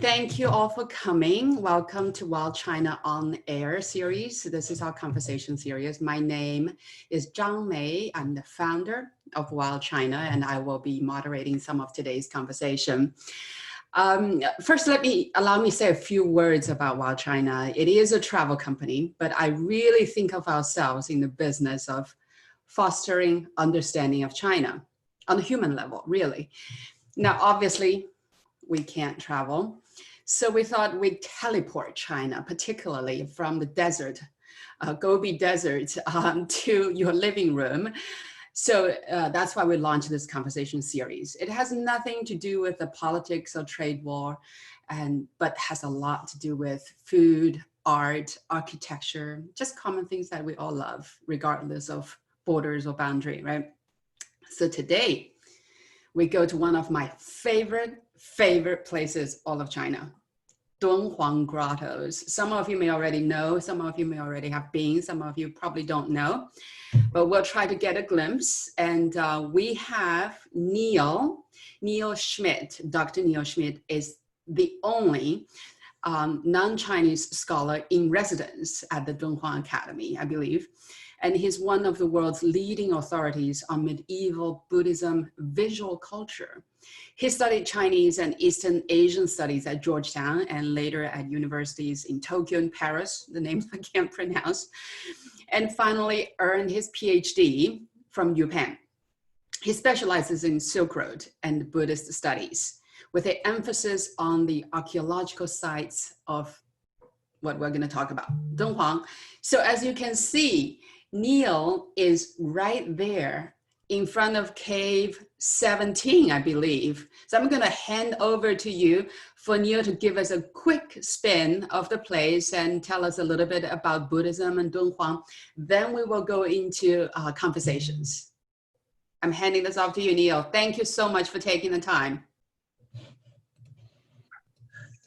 Thank you all for coming. Welcome to WildChina On Air series. This is our conversation series. My name is Zhang Mei. I'm the founder of WildChina, and I will be moderating some of today's conversation. First, allow me to say a few words about WildChina. It is a travel company, but I really think of ourselves in the business of fostering understanding of China on a human level, really. Now, obviously, we can't travel. So we thought we'd teleport China, particularly from the desert, Gobi Desert, to your living room. So that's why we launched this conversation series. It has nothing to do with the politics or trade war, but has a lot to do with food, art, architecture, just common things that we all love, regardless of borders or boundary, right? So today, we go to one of my favorite places, all of China, Dunhuang Grottos. Some of you may already know, some of you may already have been, some of you probably don't know, but we'll try to get a glimpse. And we have Neil Schmid. Dr. Neil Schmid is the only non-Chinese scholar in residence at the Dunhuang Academy, I believe. And he's one of the world's leading authorities on medieval Buddhism visual culture. He studied Chinese and Eastern Asian studies at Georgetown and later at universities in Tokyo and Paris, the names I can't pronounce, and finally earned his PhD from UPenn. He specializes in Silk Road and Buddhist studies with an emphasis on the archaeological sites of what we're going to talk about, Dunhuang. So as you can see, Neil is right there in front of cave 17, I believe. So I'm going to hand over to you for Neil to give us a quick spin of the place and tell us a little bit about Buddhism and Dunhuang. Then we will go into conversations. I'm handing this off to you, Neil. Thank you so much for taking the time.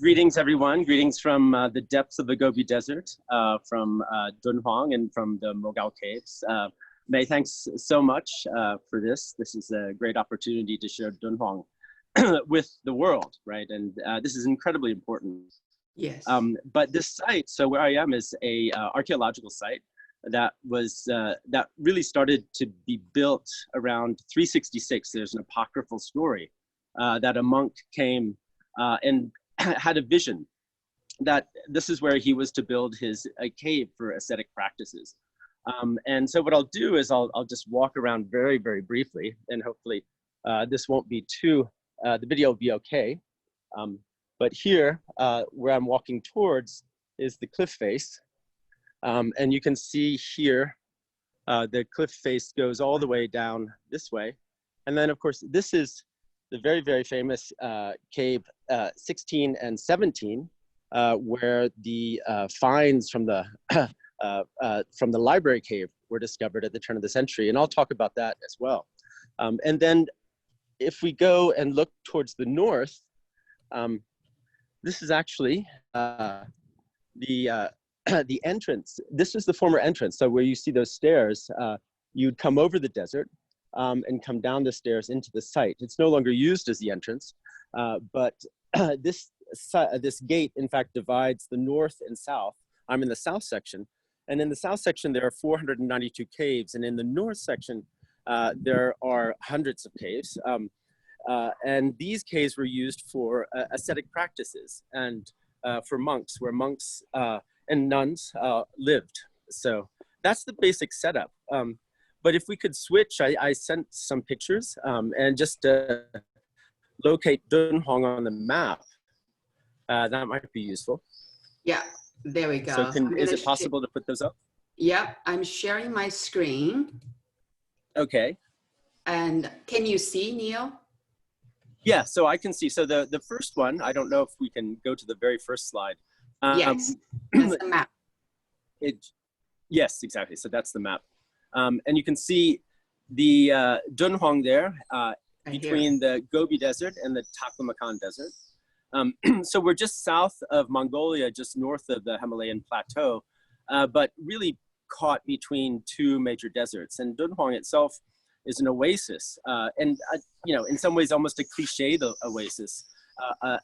Greetings, everyone. Greetings from the depths of the Gobi Desert, from Dunhuang and from the Mogao Caves. May, thanks so much for this. This is a great opportunity to share Dunhuang with the world, right? And this is incredibly important. Yes. But this site, so where I am, is a archaeological site that was that really started to be built around 366. There's an apocryphal story that a monk came and had a vision that this is where he was to build a cave for ascetic practices. And so what I'll do is I'll just walk around very, very briefly, and hopefully this won't be too, the video will be okay. But here, where I'm walking towards is the cliff face. And you can see here, the cliff face goes all the way down this way. And then of course, this is the very, very famous cave 16 and 17, where the finds from the library cave were discovered at the turn of the century. And I'll talk about that as well. And then if we go and look towards the north, this is actually the entrance. This is the former entrance. So where you see those stairs, you'd come over the desert and come down the stairs into the site. It's no longer used as the entrance, but this gate, in fact, divides the north and south. I'm in the south section, and in the south section, there are 492 caves, and in the north section, there are hundreds of caves. And these caves were used for ascetic practices and for monks, where monks and nuns lived. So that's the basic setup. But if we could switch, I sent some pictures and just locate Dunhuang on the map. That might be useful. Yeah, there we go. So is it possible to put those up? Yep, I'm sharing my screen. Okay. And can you see, Neil? Yeah, so I can see. So the first one, I don't know if we can go to the very first slide. Yes, that's the map. Yes, exactly. So that's the map. And you can see the Dunhuang there between the Gobi Desert and the Taklamakan Desert. So we're just south of Mongolia, just north of the Himalayan plateau, but really caught between two major deserts. And Dunhuang itself is an oasis, and you know, in some ways almost a cliched oasis.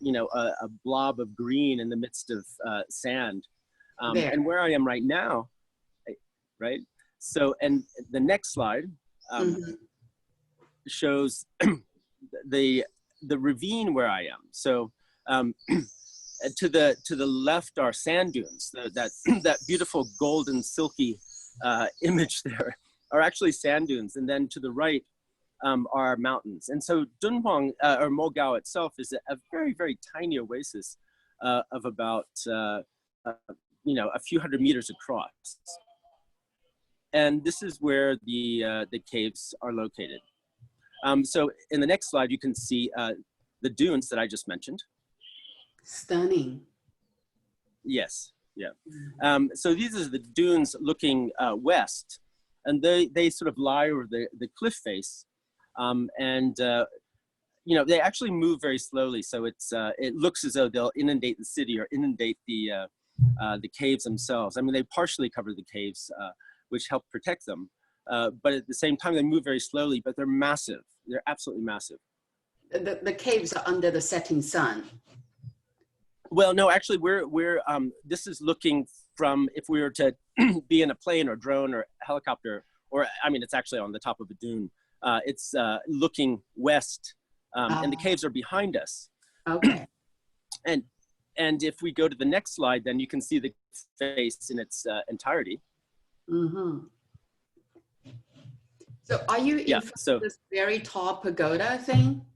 you know, a blob of green in the midst of sand. And where I am right now, right? So, and the next slide shows the ravine where I am. So, to the left are sand dunes. That beautiful golden silky image there are actually sand dunes, and then to the right are mountains. And so Dunhuang or Mogao itself is a very, very tiny oasis of about you know, a few hundred meters across. And this is where the caves are located. So in the next slide, you can see the dunes that I just mentioned. Stunning. Yes, yeah. So these are the dunes looking west, and they sort of lie over the cliff face. You know, they actually move very slowly. So it looks as though they'll inundate the city or inundate the caves themselves. I mean, they partially cover the caves, which help protect them. But at the same time, they move very slowly, but they're massive. They're absolutely massive. The caves are under the setting sun. Well, no, actually, this is looking from, if we were to be in a plane or drone or helicopter, or I mean, it's actually on the top of a dune. It's looking west, and the caves are behind us. Okay. And if we go to the next slide, then you can see the face in its entirety. Mm-hmm. So are you in front of this very tall pagoda thing?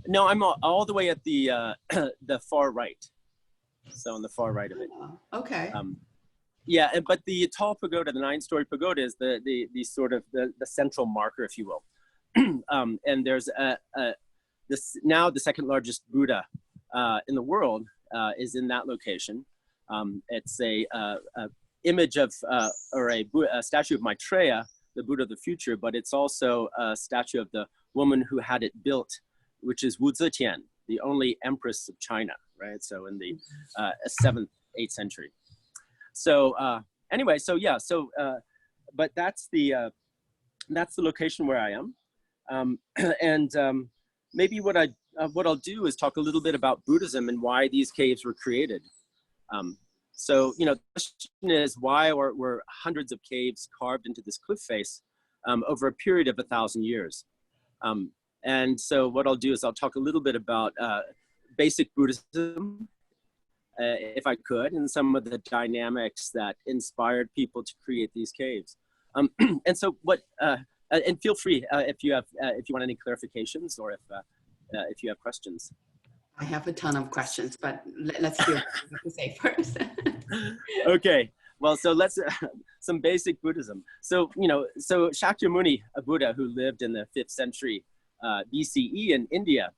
No, I'm all the way at the far right. So on the far right of it. Oh, okay. Yeah, but the tall pagoda, the 9-story pagoda, is the sort of the central marker, if you will. And there's now the second largest Buddha in the world is in that location. It's a image of or a statue of Maitreya, the Buddha of the future, but it's also a statue of the woman who had it built, which is Wu Zetian, the only empress of China, right? So in the 7th, 8th century. So anyway, so yeah, so but that's the location where I am, and maybe what I'll do is talk a little bit about Buddhism and why these caves were created. So you know, the question is, why were hundreds of caves carved into this cliff face over a period of 1,000 years? And so what I'll do is I'll talk a little bit about basic Buddhism, if I could, and some of the dynamics that inspired people to create these caves. And so what, and feel free if you want any clarifications or if you have questions. I have a ton of questions, but let's hear what you have to say first. Okay. Well, so let's, some basic Buddhism. So, you know, so Shakyamuni, a Buddha who lived in the 5th century BCE in India,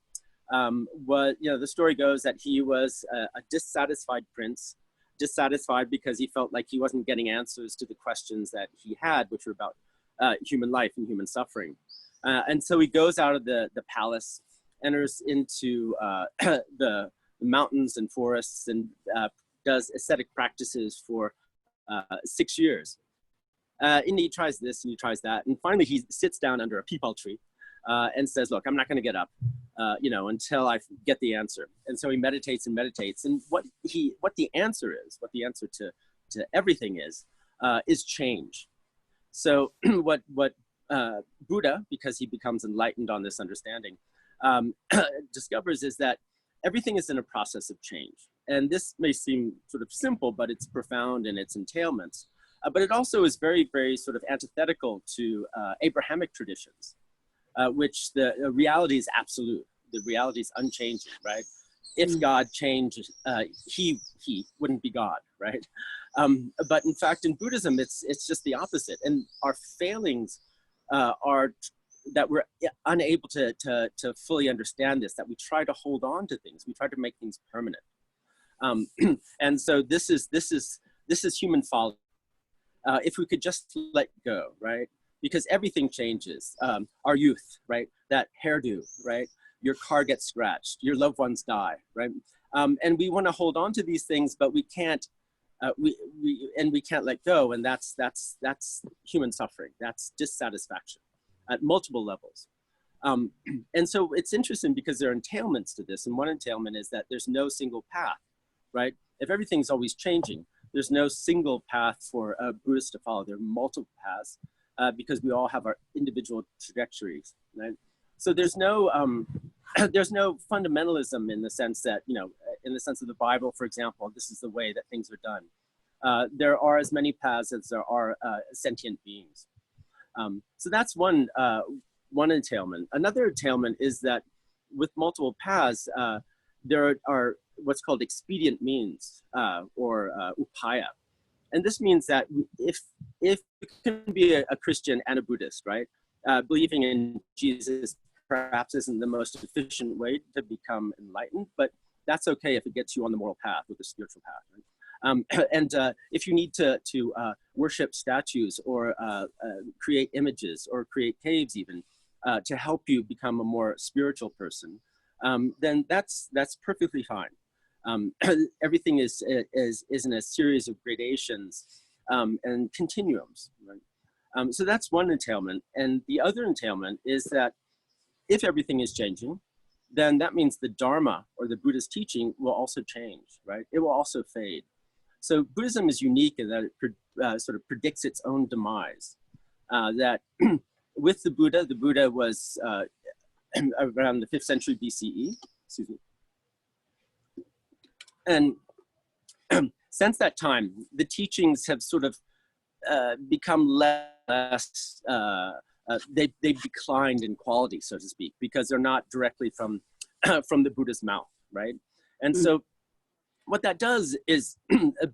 was, you know, the story goes that he was a dissatisfied prince, dissatisfied because he felt like he wasn't getting answers to the questions that he had, which were about human life and human suffering. And so he goes out of the palace, enters into the mountains and forests, and does ascetic practices for 6 years. And he tries this and he tries that. And finally, he sits down under a peepal tree and says, look, I'm not going to get up, you know, until I get the answer. And so he meditates and meditates. And what the answer to everything is change. So what Buddha, because he becomes enlightened on this understanding, discovers is that everything is in a process of change. And this may seem sort of simple, but it's profound in its entailments. But it also is very, very sort of antithetical to Abrahamic traditions, which the reality is absolute. The reality is unchanging, right? If God changed, he wouldn't be God, right? But in fact, in Buddhism, it's just the opposite. And our failings are that we're unable to fully understand this, that we try to hold on to things. We try to make things permanent. And so this is human folly. If we could just let go, right? Because everything changes. Our youth, right? That hairdo, right? Your car gets scratched, your loved ones die, right? And we want to hold on to these things, but we can't. We can't let go, and that's human suffering. That's dissatisfaction at multiple levels. And so it's interesting because there are entailments to this. And one entailment is that there's no single path, right? If everything's always changing, there's no single path for a Buddhist to follow. There are multiple paths because we all have our individual trajectories, right? So there's no fundamentalism in the sense that, in the sense of the Bible, for example, this is the way that things are done. There are as many paths as there are sentient beings. So that's one entailment. Another entailment is that with multiple paths, there are what's called expedient means or upaya. And this means that if you can be a Christian and a Buddhist, right? Believing in Jesus perhaps isn't the most efficient way to become enlightened, but that's okay if it gets you on the moral path with the spiritual path, right? And if you need to worship statues or create images or create caves even to help you become a more spiritual person, then that's perfectly fine. Everything is in a series of gradations and continuums, right? So that's one entailment. And the other entailment is that if everything is changing, then that means the Dharma or the Buddhist teaching will also change, right? It will also fade. So Buddhism is unique in that it sort of predicts its own demise. That with the Buddha was around the 5th century BCE, excuse me. And since that time, the teachings have sort of become less, they've declined in quality, so to speak, because they're not directly from the Buddha's mouth, right? And so what that does is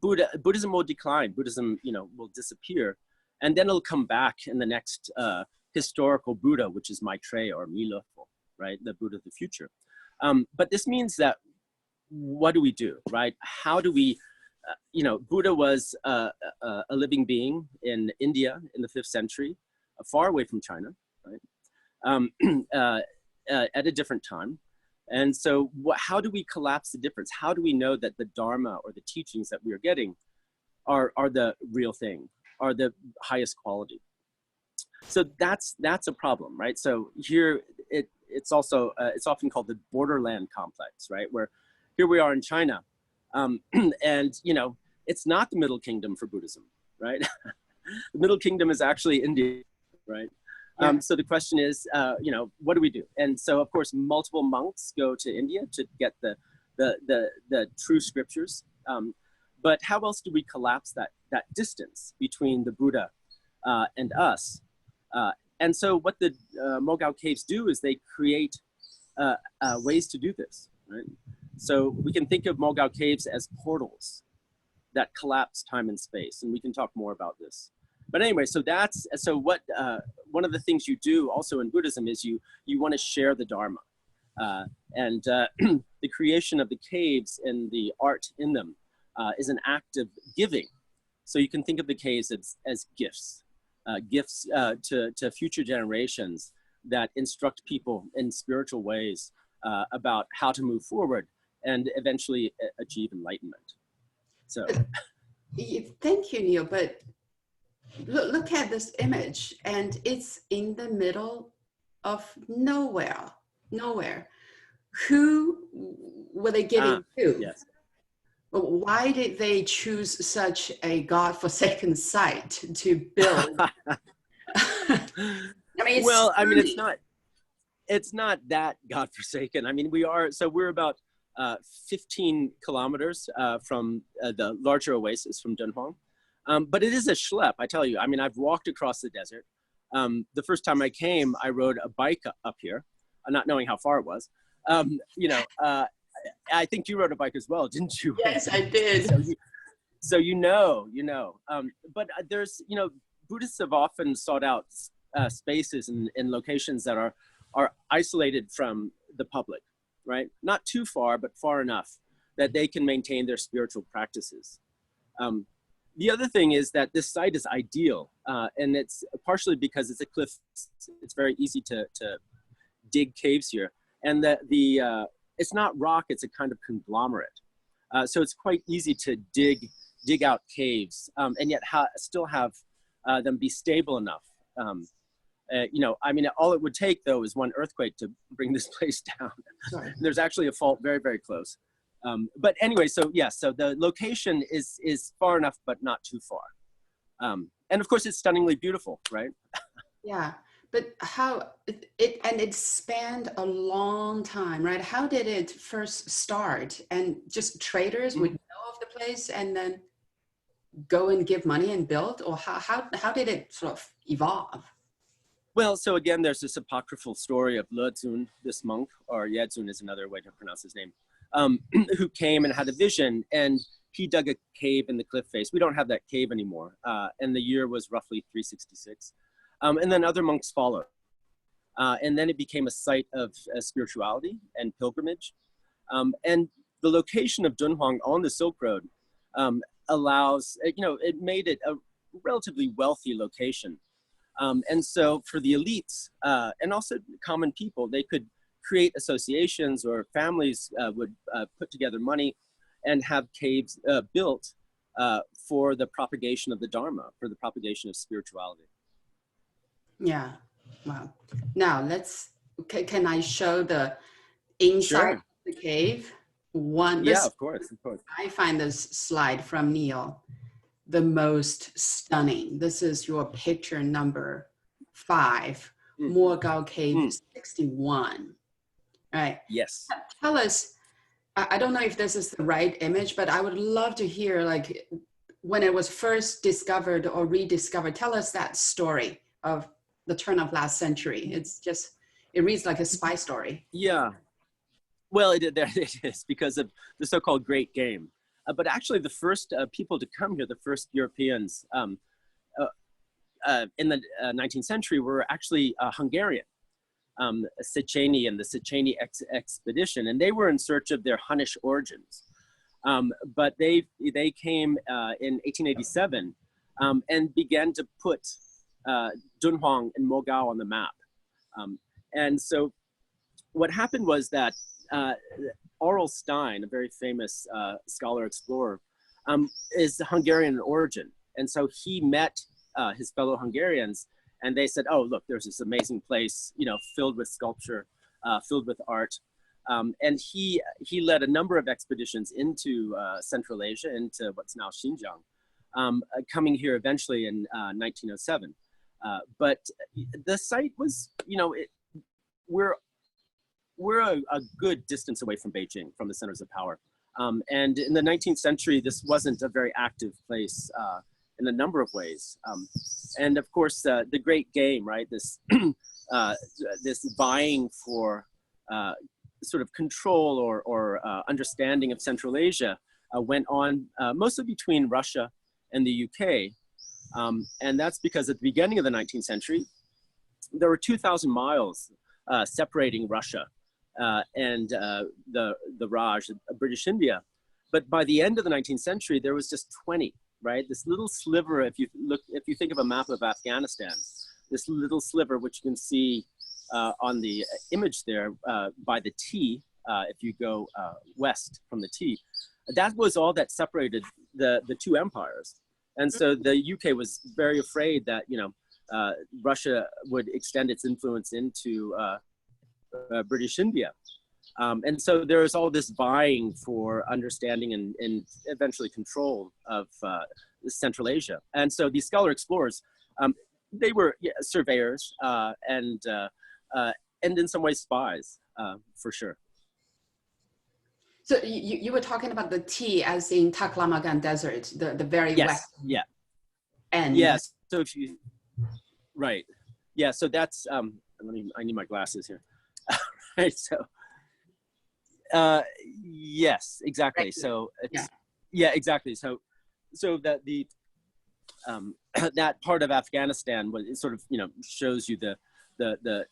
Buddhism will decline, Buddhism, will disappear, and then it'll come back in the next historical Buddha, which is Maitreya or Milöfo, right? The Buddha of the future. But this means that what do we do, right? How do we, Buddha was a living being in India in the 5th century, far away from China, right? At a different time. And so how do we collapse the difference? How do we know that the Dharma or the teachings that we are getting are the real thing, are the highest quality? So that's a problem, right? So here it's also, it's often called the Borderland Complex, right? Where here we are in China, and it's not the Middle Kingdom for Buddhism, right? The Middle Kingdom is actually India, right? Yeah. So the question is, what do we do? And so, of course, multiple monks go to India to get the true scriptures. But how else do we collapse that distance between the Buddha and us? And so what the Mogao Caves do is they create ways to do this, right? So we can think of Mogao Caves as portals that collapse time and space, and we can talk more about this. But anyway, so what one of the things you do also in Buddhism is you want to share the Dharma, and the creation of the caves and the art in them is an act of giving. So you can think of the caves as gifts, to future generations that instruct people in spiritual ways about how to move forward and eventually achieve enlightenment. So, thank you, Neil. But look at this image, and it's in the middle of nowhere. Who were they getting to? Yes. Why did they choose such a godforsaken site to build? It's not that godforsaken. I mean, we're about 15 kilometers from the larger oasis from Dunhuang. But it is a schlep, I tell you. I mean, I've walked across the desert. The first time I came, I rode a bike up here, not knowing how far it was. I think you rode a bike as well, didn't you? Yes, I did. So you know. But there's, Buddhists have often sought out spaces and locations that are isolated from the public, right? Not too far, but far enough that they can maintain their spiritual practices. The other thing is that this site is ideal, and it's partially because it's a cliff. It's very easy to dig caves here, and it's not rock; it's a kind of conglomerate. So it's quite easy to dig out caves, and yet still have them be stable enough. You know, I mean, all it would take though is one earthquake to bring this place down. There's actually a fault very, very close. But anyway, so yeah, so the location is far enough, but not too far. And of course, it's stunningly beautiful, right? Yeah, but how it spanned a long time, right? How did it first start? And just traders would know of the place and then go and give money and build, or how did it sort of evolve? Well, so again, there's this apocryphal story of Lezun, this monk, or Yedzun is another way to pronounce his name, who came and had a vision, and he dug a cave in the cliff face. We don't have that cave anymore, and the year was roughly 366. And then other monks followed. And then it became a site of spirituality and pilgrimage. And the location of Dunhuang on the Silk Road allows, you know, it made it a relatively wealthy location. And so for the elites and also common people, they could create associations, or families would put together money and have caves built for the propagation of the Dharma, for the propagation of spirituality. Yeah, wow. Now can I show the inside of the cave? Yeah, of course. I find this slide from Neil the most stunning. This is your picture number 5, Mogao Caves 61. Right. Yes. Tell us, I don't know if this is the right image, but I would love to hear, like, when it was first discovered or rediscovered. Tell us that story of the turn of last century. It reads like a spy story. Yeah. Well, there it is, because of the so-called Great Game. But actually, the first people to come here, the first Europeans in the 19th century, were actually Hungarian, Széchenyi and the Széchenyi expedition, and they were in search of their Hunnish origins. But they came in 1887 and began to put Dunhuang and Mogao on the map. And so what happened was that Aurel Stein, a very famous scholar explorer, is Hungarian in origin. And so he met his fellow Hungarians, and they said, oh, look, there's this amazing place, you know, filled with sculpture, filled with art. And he led a number of expeditions into Central Asia, into what's now Xinjiang, coming here eventually in 1907. But the site was, you know, we're a good distance away from Beijing, from the centers of power. And in the 19th century, this wasn't a very active place in a number of ways. And of course, the Great Game, right? This, this vying for sort of control or understanding of Central Asia went on mostly between Russia and the UK. And that's because at the beginning of the 19th century, there were 2,000 miles separating Russia and the Raj, British India. But by the end of the 19th century, there was just 20, right? This little sliver, if you think of a map of Afghanistan, this little sliver, which you can see on the image there by the T, if you go west from the T, that was all that separated the two empires. And so the UK was very afraid that, you know, Russia would extend its influence into British India. And so there was all this vying for understanding and eventually control of Central Asia. And so these scholar explorers, they were surveyors and in some ways spies, for sure. So you were talking about the T as in Taklamakan Desert, the very west. Yeah. And yes. So if you, right. Yeah. So that's, I need my glasses here. Right. So, yes, exactly. Right. So it's, yeah, exactly. So that the, that part of Afghanistan was, it sort of, you know, shows you the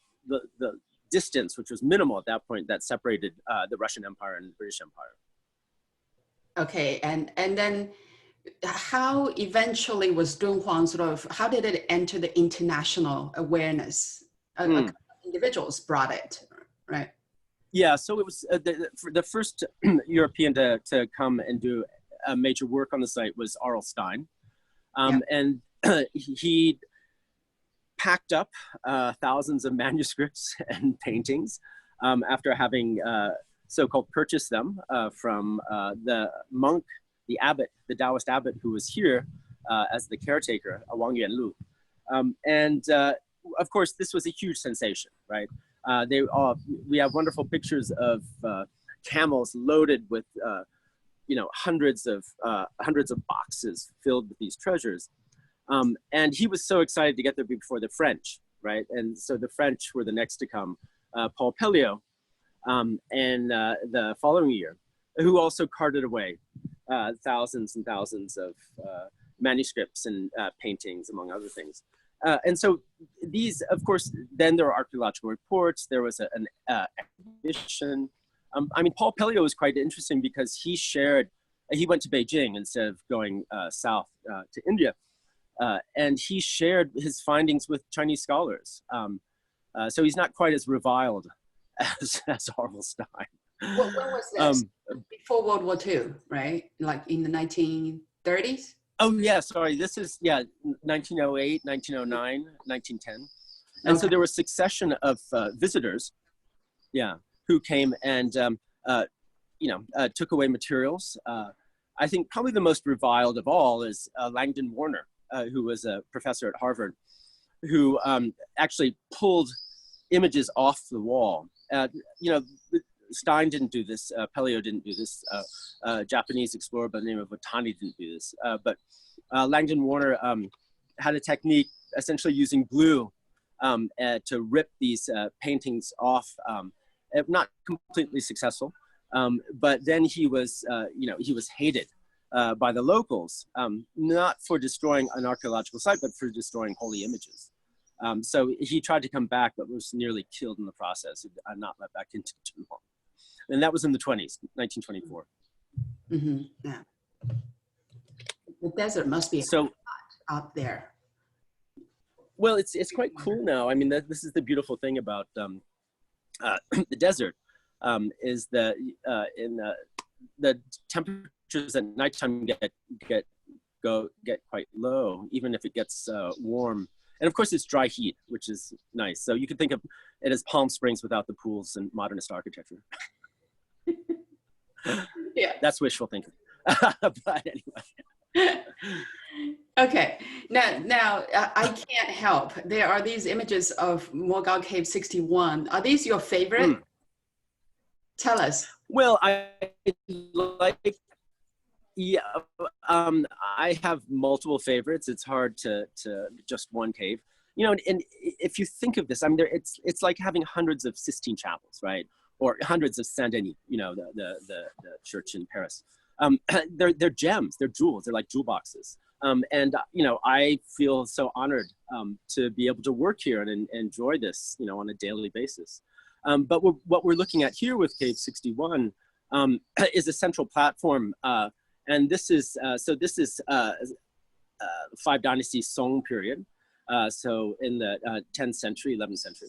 distance, which was minimal at that point, that separated the Russian Empire and the British Empire. Okay, and then how eventually was Dunhuang sort of, how did it enter the international awareness? Individuals brought it, right? Yeah, so it was the first European to come and do major work on the site was Aurel Stein. And he packed up thousands of manuscripts and paintings after having so-called purchased them from the monk, the abbot, the Taoist abbot who was here as the caretaker, Wang Yuanlu. And of course, this was a huge sensation, right? We have wonderful pictures of camels loaded with, you know, hundreds of boxes filled with these treasures. And he was so excited to get there before the French, right? And so the French were the next to come, Paul Pelliot, and the following year, who also carted away thousands and thousands of manuscripts and paintings, among other things. And so these, of course, then there were archaeological reports. There was an exhibition. I mean, Paul Pelliot was quite interesting because he went to Beijing instead of going south to India. And he shared his findings with Chinese scholars. So he's not quite as reviled as Harlestein. When was this? Before World War II, right? Like in the 1930s? Oh, yeah, sorry. This is, 1908, 1909, 1910. And so there was a succession of visitors, who came and, took away materials. I think probably the most reviled of all is Langdon Warner, who was a professor at Harvard, who actually pulled images off the wall. Stein didn't do this, Pelliot didn't do this, Japanese explorer by the name of Otani didn't do this, but Langdon Warner had a technique essentially using glue to rip these paintings off, not completely successful, but then he was hated by the locals, not for destroying an archaeological site, but for destroying holy images. So he tried to come back, but was nearly killed in the process, and not let back into Tunhuang. And that was in the 20s, 1924. Mm-hmm. Yeah. The desert must be hot out there. Well, it's quite cool now. I mean, this is the beautiful thing about the desert, is that the temperatures at nighttime get quite low, even if it gets warm. And of course, it's dry heat, which is nice. So you can think of it as Palm Springs without the pools and modernist architecture. Yeah, that's wishful thinking. But anyway. Okay, now I can't help. There are these images of Mogao Cave 61. Are these your favorite? Tell us. Well, I have multiple favorites. It's hard to just one cave. You know, and if you think of this, I mean, it's like having hundreds of Sistine chapels, right? Or hundreds of Saint-Denis, you know, the church in Paris. They're gems, they're jewels, they're like jewel boxes. And, you know, I feel so honored to be able to work here and enjoy this, you know, on a daily basis. But what we're looking at here with Cave 61 is a central platform. And this is, Five Dynasty Song period. So in the 10th century, 11th century.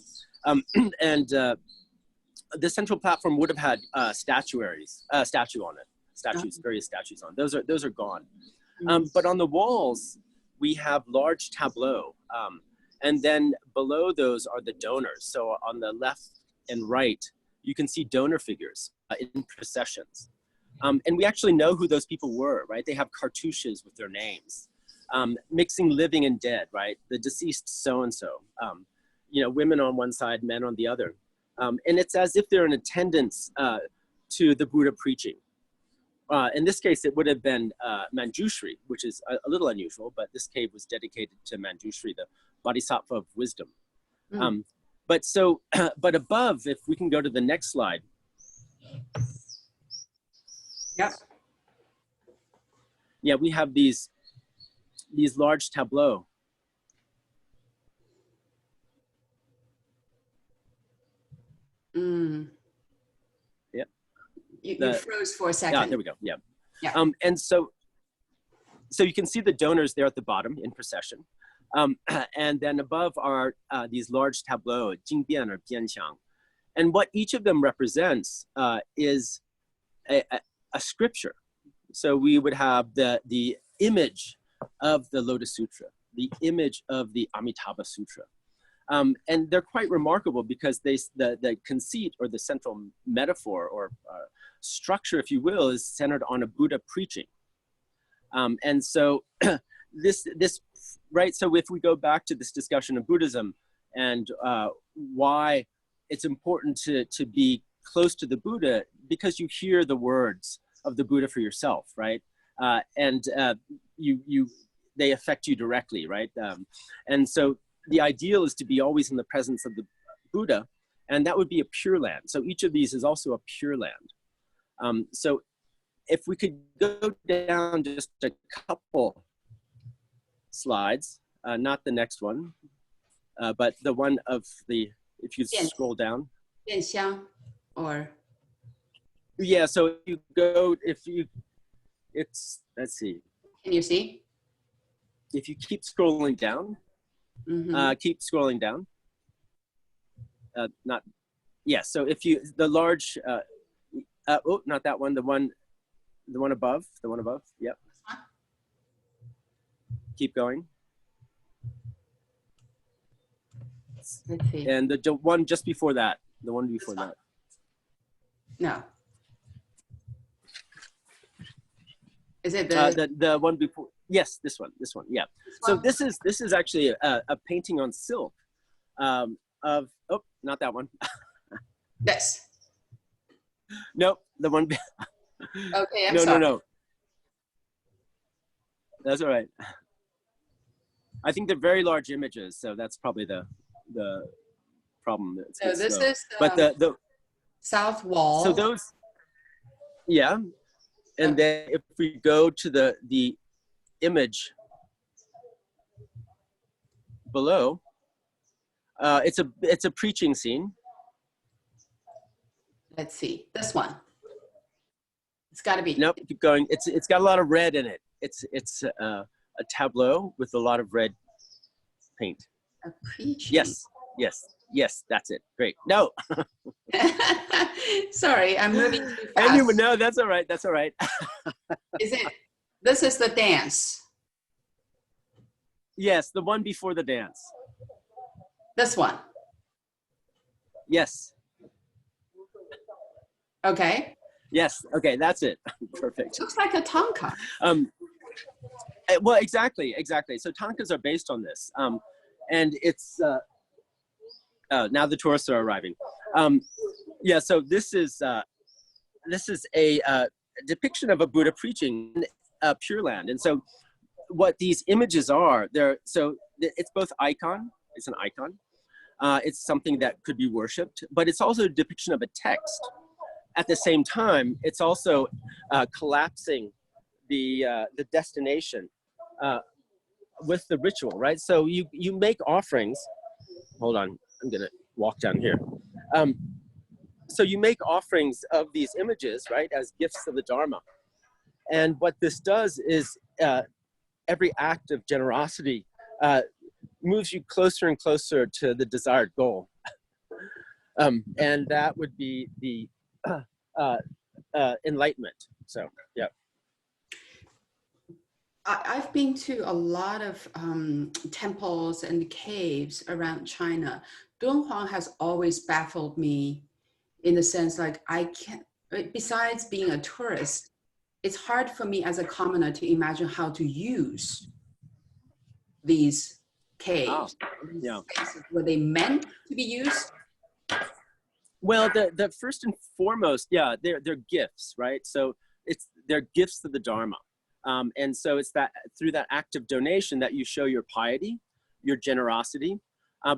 The central platform would have had statue on it. Various statues on. Those are gone. But on the walls, we have large tableaux. And then below those are the donors. So on the left and right, you can see donor figures in processions. And we actually know who those people were, right? They have cartouches with their names. Mixing living and dead, right? The deceased so-and-so. You know, women on one side, men on the other. And it's as if they're in attendance to the Buddha preaching. In this case, it would have been Manjushri, which is a little unusual, but this cave was dedicated to Manjushri, the Bodhisattva of wisdom. But above, if we can go to the next slide. Yep. Yeah, we have these large tableaux. Yeah. You froze for a second. Yeah, there we go. Yeah. And so you can see the donors there at the bottom in procession. And then above are these large tableaux, Jingbian or Bianqiang. And what each of them represents is a scripture. So we would have the image of the Lotus Sutra, the image of the Amitabha Sutra, And they're quite remarkable because the conceit or the central metaphor or structure, if you will, is centered on a Buddha preaching. And so this, right, so if we go back to this discussion of Buddhism and why it's important to be close to the Buddha, because you hear the words of the Buddha for yourself, right? And they affect you directly, right? And so the ideal is to be always in the presence of the Buddha, and that would be a pure land. So each of these is also a pure land. So if we could go down just a couple slides, not the next one, but the one of the, if you scroll down. 变相 or? Yeah, so if you go, it's, let's see. Can you see? If you keep scrolling down, keep scrolling down. So if you, the large, oh, not that one, the one above, yep. Keep going. Let's see. And the one just before that, the one before that. No. Is it the one before? Yes, this one, yeah. So this is actually a painting on silk of, oh, not that one. Yes. Nope, the one. Okay, I'm sorry. No. That's all right. I think they're very large images, so that's probably the problem. So this slow. is but the south wall. So those, yeah. And then if we go to the image below, it's a preaching scene. Let's see, this one. It's got to be. Nope, keep going. It's got a lot of red in it. It's a tableau with a lot of red paint. A preaching. Yes, that's it. Great. No. Sorry, I'm moving too fast. Anyway, no, that's all right. That's all right. This is the dance. Yes, the one before the dance. This one. Yes. Okay. Yes. Okay, that's it. Perfect. Looks like a tanka. Well, exactly. So tankas are based on this, and it's now the tourists are arriving. Yeah. So this is a depiction of a Buddha preaching in Pure Land, and so what these images are, it's both icon. It's an icon. It's something that could be worshipped, but it's also a depiction of a text. At the same time, it's also collapsing the destination with the ritual, right? So you make offerings. Hold on, I'm gonna walk down here. So you make offerings of these images, right, as gifts of the Dharma. And what this does is every act of generosity moves you closer and closer to the desired goal. And that would be the enlightenment. So, yeah. I've been to a lot of temples and caves around China. Dunhuang has always baffled me in the sense like I can't, besides being a tourist, it's hard for me as a commoner to imagine how to use these caves. Yeah. Were they meant to be used? Well, the first and foremost, yeah, they're gifts, right? So they're gifts to the Dharma. And so it's that through that act of donation that you show your piety, your generosity,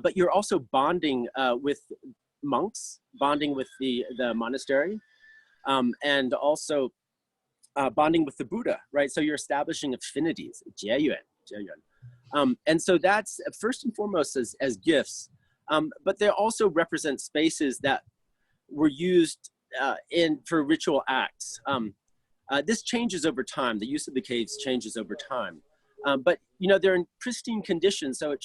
but you're also bonding with monks, bonding with the monastery, and also bonding with the Buddha, right? So you're establishing affinities, 结缘. And so that's first and foremost as gifts, but they also represent spaces that were used for ritual acts. This changes over time. The use of the caves changes over time. But, you know, they're in pristine condition, so it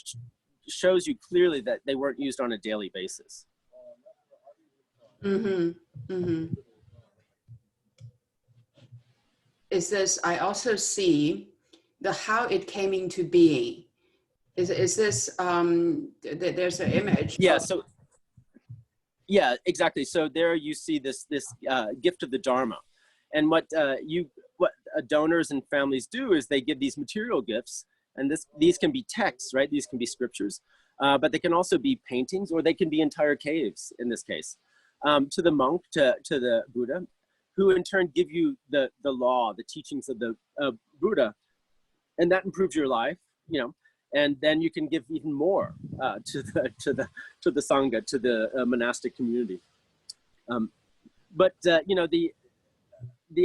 shows you clearly that they weren't used on a daily basis. Is this, I also see how it came into being Is this, there's an image. Yeah, so, yeah, exactly. So there you see this gift of the Dharma. And what donors and families do is they give these material gifts, and these can be texts, right? These can be scriptures, but they can also be paintings, or they can be entire caves in this case, to the monk, to the Buddha, who in turn give you the law, the teachings of the Buddha, and that improves your life, you know. And then you can give even more to the sangha, to the monastic community. But you know, the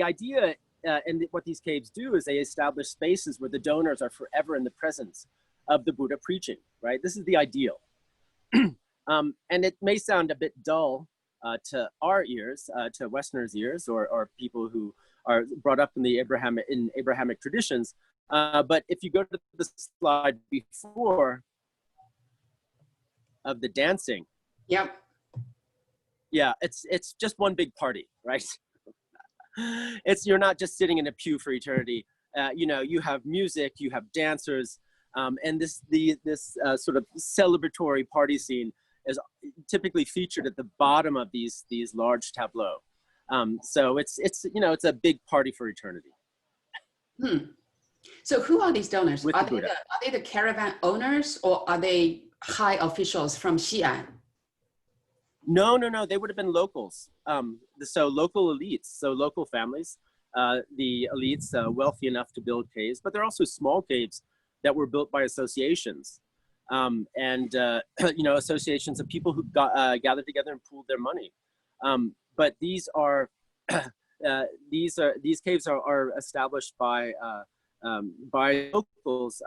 idea and what these caves do is they establish spaces where the donors are forever in the presence of the Buddha preaching. Right? This is the ideal. And it may sound a bit dull to our ears, to Westerners' ears, or people who are brought up in the Abrahamic traditions. But if you go to the slide before of the dancing, yep, yeah, it's just one big party, right? You're not just sitting in a pew for eternity. You know, you have music, you have dancers, and this sort of celebratory party scene is typically featured at the bottom of these large tableaux. So it's you know, it's a big party for eternity. So who are these donors? With Are the Buddha. they the caravan owners, or are they high officials from Xi'an? No. They would have been locals. So local elites, so local families, the elites wealthy enough to build caves, but there are also small caves that were built by associations, and you know, associations of people who gathered together and pooled their money. But these caves are established by locals.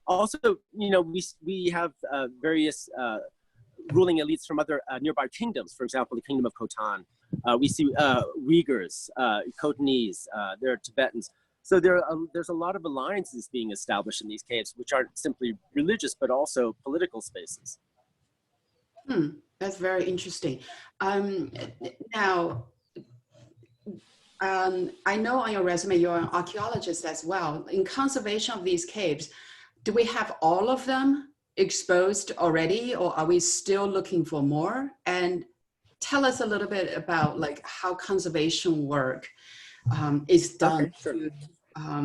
Also, you know, we have various ruling elites from other nearby kingdoms. For example, the kingdom of Khotan. We see Uyghurs, Khotanese, there are Tibetans. So there's a lot of alliances being established in these caves, which aren't simply religious, but also political spaces. That's very interesting. Now, I know on your resume, you're an archaeologist as well. In conservation of these caves, do we have all of them exposed already, or are we still looking for more? And tell us a little bit about like how conservation work is done to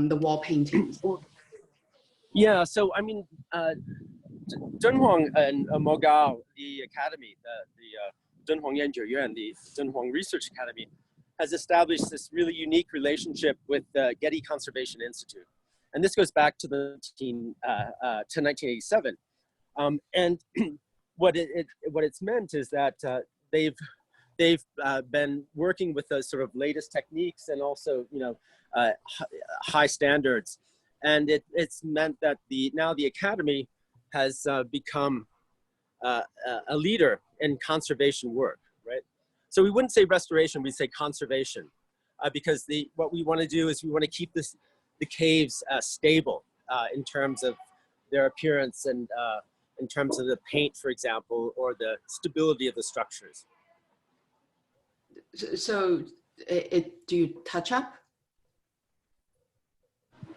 the wall paintings. Yeah, so I mean, Zhenhuang and Mogao, the academy, the Zhenhuang Yanjiuyuan, the Zhenhuang Research Academy, has established this really unique relationship with the Getty Conservation Institute. And this goes back to 1987. And what it's meant is that they've been working with the sort of latest techniques and also, you know, high standards. And it's meant that now the Academy has become a leader in conservation work, right? So we wouldn't say restoration, we'd say conservation, because what we want to do is we want to keep the caves stable in terms of their appearance and in terms of the paint, for example, or the stability of the structures. So do you touch up?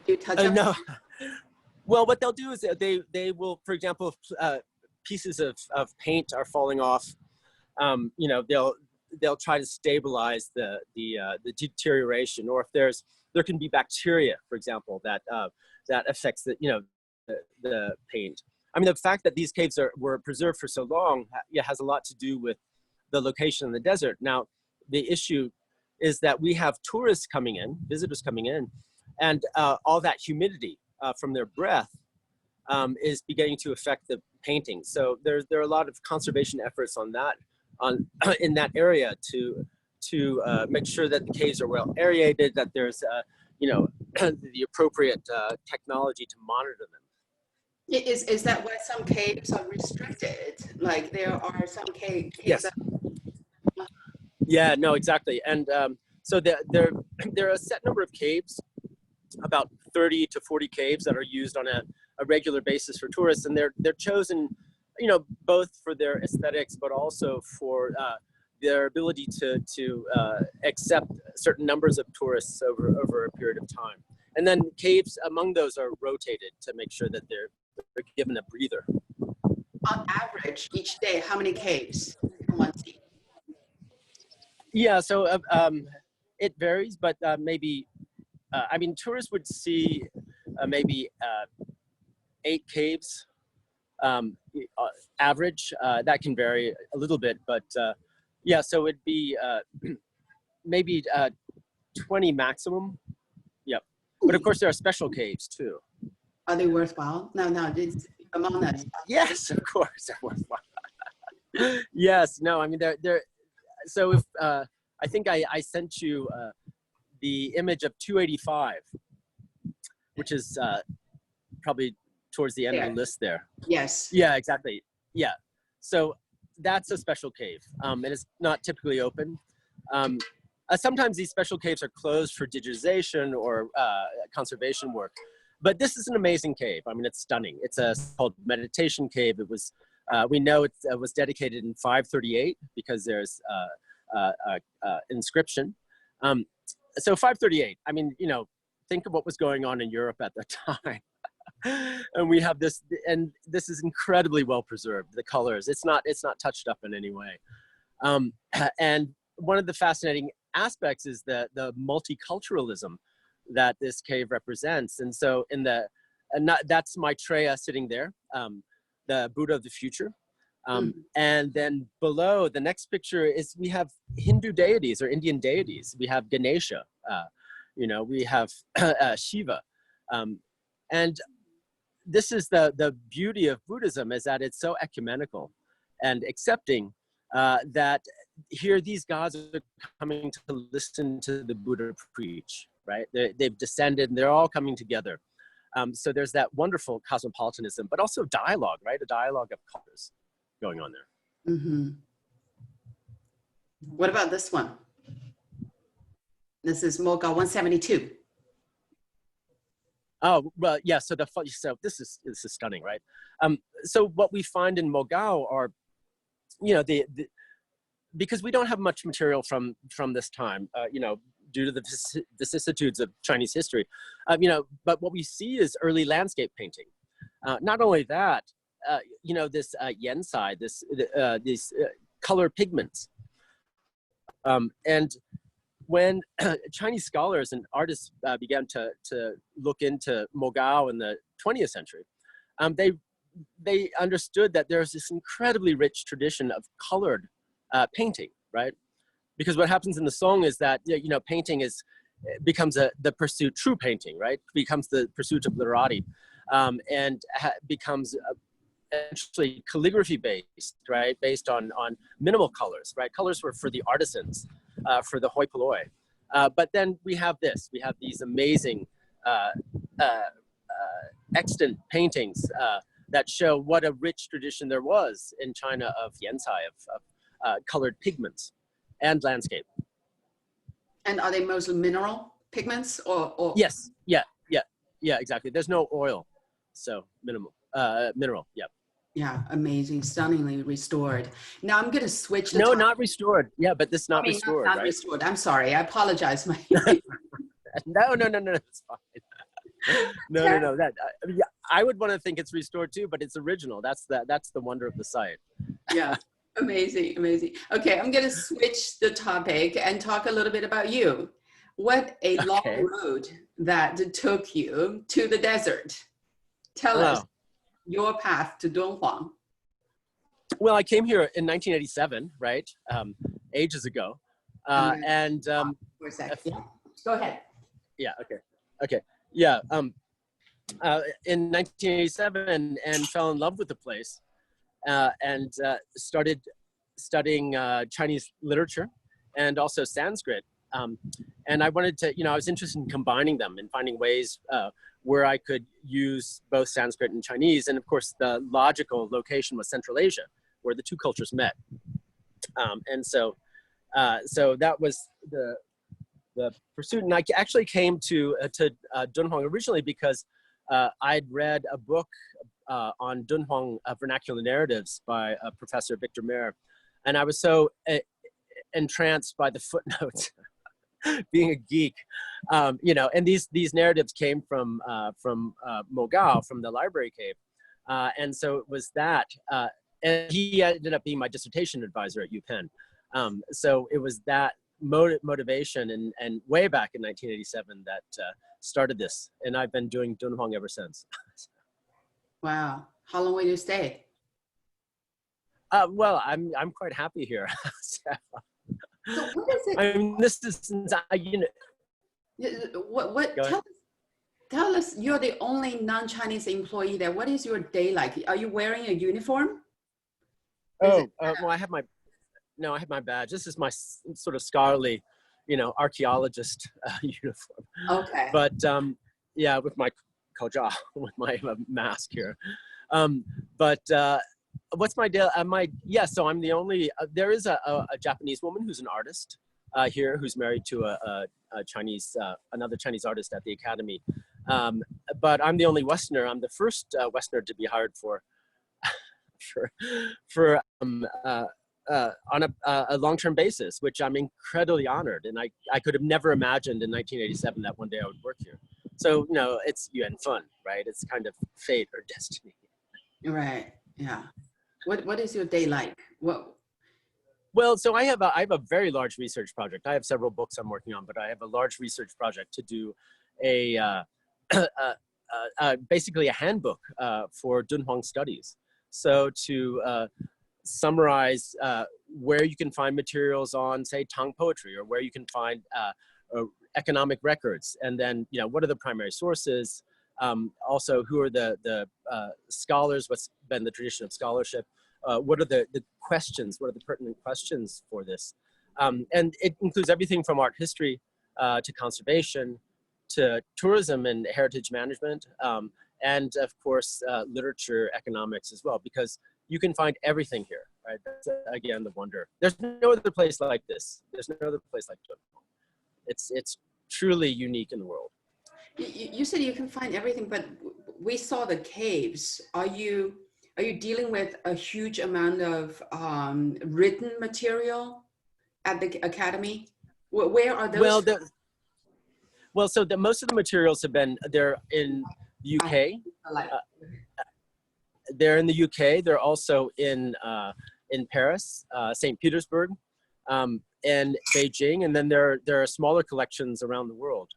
Do you touch up? No. Well, what they'll do is they will, for example, if pieces of paint are falling off, you know, they'll try to stabilize the deterioration, or if there can be bacteria, for example, that affects the paint. I mean, the fact that these caves were preserved for so long has a lot to do with the location in the desert. Now, the issue is that we have tourists coming in, visitors coming in, and all that humidity from their breath is beginning to affect the paintings. So there are a lot of conservation efforts in that area to make sure that the caves are well aerated, that there's you know, the appropriate technology to monitor them. Is that why some caves are restricted? Like there are some caves Yes. that... Yeah, no, exactly. And so there are a set number of caves, about 30 to 40 caves that are used on a regular basis for tourists, and they're chosen, you know, both for their aesthetics, but also for their ability to accept certain numbers of tourists over a period of time. And then caves among those are rotated to make sure that they're they're given a breather. On average, each day, how many caves can one see? Yeah, so it varies, but maybe, I mean, tourists would see maybe 8 caves average. That can vary a little bit, but yeah, so it'd be maybe 20 maximum. Yep. But of course, there are special caves too. Are they worthwhile? No, it's among us. Yes, of course, they're worthwhile. Yes, no, I mean, they're so if I think I sent you the image of 285, which is probably towards the end of the list there. Yes. Yeah, exactly. Yeah. So that's a special cave, and it's not typically open. Sometimes these special caves are closed for digitization or conservation work, but this is an amazing cave. I mean, it's stunning. It's called meditation cave. It was, we know it was dedicated in 538 because there's inscription. So 538, I mean, you know, think of what was going on in Europe at the time. And we have this, and this is incredibly well preserved. The colors, it's not touched up in any way. And one of the fascinating aspects is the multiculturalism that this cave represents. And so in the, that's Maitreya sitting there, the Buddha of the future. And then below, the next picture is we have Hindu deities or Indian deities. We have Ganesha, you know, we have Shiva. And this is the beauty of Buddhism, is that it's so ecumenical and accepting that here these gods are coming to listen to the Buddha preach, right? They've descended and they're all coming together. So there's that wonderful cosmopolitanism, but also dialogue, right? A dialogue of cultures going on there. Mm-hmm. What about this one? This is Mogao 172. Oh, well, yeah, so this is stunning, right? So what we find in Mogao are, you know, because we don't have much material from this time, you know, due to the vicissitudes of Chinese history, you know, but what we see is early landscape painting. Not only that, you know, this yensai, these color pigments. And when Chinese scholars and artists began to look into Mogao in the 20th century, they understood that there's this incredibly rich tradition of colored painting, right? Because what happens in the Song is that, you know, painting becomes the pursuit, true painting, right? Becomes the pursuit of literati, and becomes actually calligraphy based, right? Based on minimal colors, right? Colors were for the artisans, for the hoi polloi. But then we have these amazing extant paintings that show what a rich tradition there was in China of yensai, of colored pigments and landscape. And are they mostly mineral pigments or? Yes, yeah, exactly. There's no oil, so mineral, yeah. Yeah, amazing, stunningly restored. Now I'm going to switch. No, not restored. Yeah, but this not restored, not right? restored. I'm sorry. I apologize. No, it's fine. No. That yeah, I would want to think it's restored too, but it's original. That's the wonder of the site. Yeah, amazing. Okay, I'm going to switch the topic and talk a little bit about you. What a long road that took you to the desert. Tell us your path to Dunhuang. Well, I came here in 1987, right? Ages ago. For a second. Yeah. Go ahead. Yeah, okay. Yeah, in 1987 and fell in love with the place and started studying Chinese literature and also Sanskrit. And I wanted to, you know, I was interested in combining them and finding ways where I could use both Sanskrit and Chinese. And of course, the logical location was Central Asia, where the two cultures met. And so that was the pursuit. And I actually came to Dunhuang originally because I'd read a book on Dunhuang vernacular narratives by Professor Victor Mayer. And I was so entranced by the footnotes. Being a geek, you know, and these narratives came from Mogao, from the library cave, And so it was that. And he ended up being my dissertation advisor at UPenn. So it was that motivation and way back in 1987 that started this. And I've been doing Dunhuang ever since. Wow. How long will you stay? Well, I'm quite happy here. So what is it? I mean, this is, you know. What tell us, you're the only non-Chinese employee there. What is your day like? Are you wearing a uniform? Well, I have my badge. This is my sort of scholarly, you know, archaeologist uniform. Okay. But yeah, with my koja, with my mask here. What's my deal? So I'm the only, there is a Japanese woman who's an artist here who's married to a Chinese, another Chinese artist at the Academy. But I'm the only Westerner. I'm the first Westerner to be hired on a long-term basis, which I'm incredibly honored. And I could have never imagined in 1987 that one day I would work here. So, you know, it's yuan fun, right? It's kind of fate or destiny. Right. Yeah. What is your day like? Well, so I have a very large research project. I have several books I'm working on, but I have a large research project to do basically a handbook for Dunhuang studies. So to summarize where you can find materials on, say, Tang poetry, or where you can find economic records, and then, you know, what are the primary sources? Also, who are the scholars? What's been the tradition of scholarship? What are the questions? What are the pertinent questions for this? And it includes everything from art history to conservation, to tourism and heritage management, and of course, literature, economics as well, because you can find everything here, right? That's, again, the wonder. There's no other place like this. There's no other place like Dunhuang. It's truly unique in the world. You said you can find everything, but we saw the caves. Are you dealing with a huge amount of written material at the Academy? Where are those? So most of the materials have been, they're in the UK. They're in the UK. They're also in Paris, St. Petersburg, and Beijing. And then there are smaller collections around the world.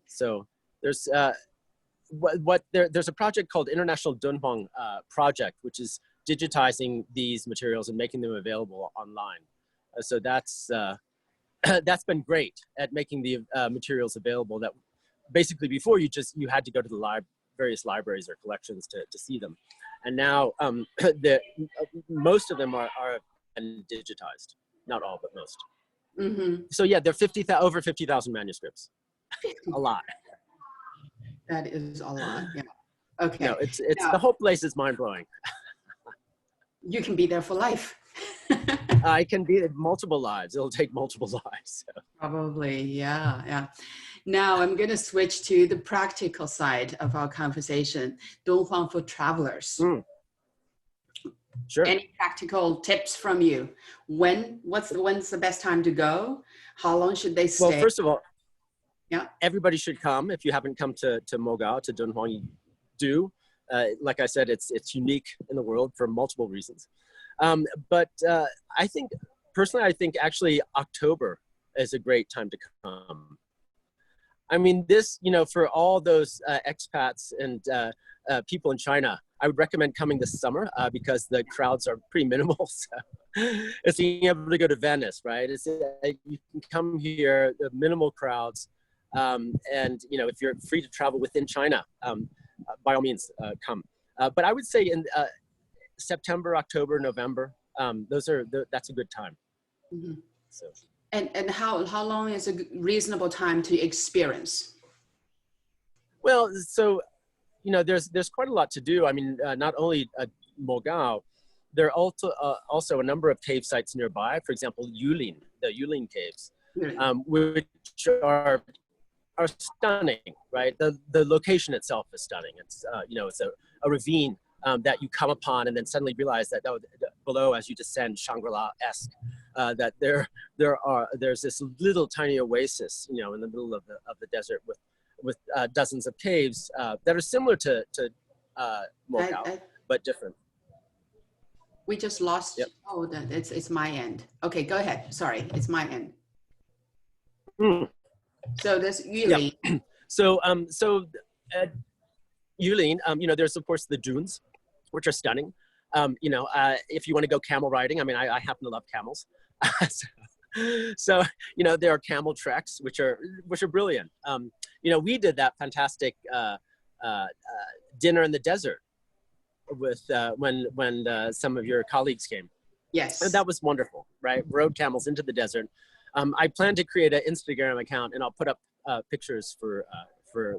So there's there's a project called International Dunhuang Project, which is digitizing these materials and making them available online. So that's been great at making the materials available. That basically before you had to go to the various libraries or collections to see them, and now most of them are digitized. Not all, but most. Mm-hmm. So yeah, there are over 50,000 manuscripts. A lot. That is a lot. Yeah. Okay. No, it's now, the whole place is mind blowing. You can be there for life. I can be multiple lives. It'll take multiple lives. So. Probably, yeah, yeah. Now I'm going to switch to the practical side of our conversation. Dunhuang for travelers. Sure. Any practical tips from you? When's the best time to go? How long should they stay? Well, first of all, yeah, everybody should come. If you haven't come to Mogao, to Dunhuang, you do. Like I said, it's unique in the world for multiple reasons. But I think actually October is a great time to come. I mean, for all those expats and people in China, I would recommend coming this summer because the crowds are pretty minimal. So it's being able to go to Venice, right? You can come here, the minimal crowds, and if you're free to travel within China, by all means, come. But I would say in September, October, November, that's a good time. Mm-hmm. So. And how long is a reasonable time to experience? Well, so, there's quite a lot to do. I mean, not only Mogao, there are also a number of cave sites nearby. For example, the Yulin Caves, which are stunning, right? The location itself is stunning. It's it's a ravine that you come upon and then suddenly realize that below, as you descend, Shangri-La-esque, that there's this little tiny oasis, in the middle of the desert with dozens of caves that are similar to Mogao, I, but different. we just lost. Yep. Oh, it's my end. Okay, go ahead. Sorry, it's my end. Mm. So there's Yulin. Yep. So at Yulin, there's of course the dunes, which are stunning. If you want to go camel riding, I mean, I happen to love camels. So there are camel treks, which are brilliant. We did that fantastic dinner in the desert with when some of your colleagues came. Yes. And that was wonderful, right? Rode camels into the desert. I plan to create an Instagram account, and I'll put up pictures for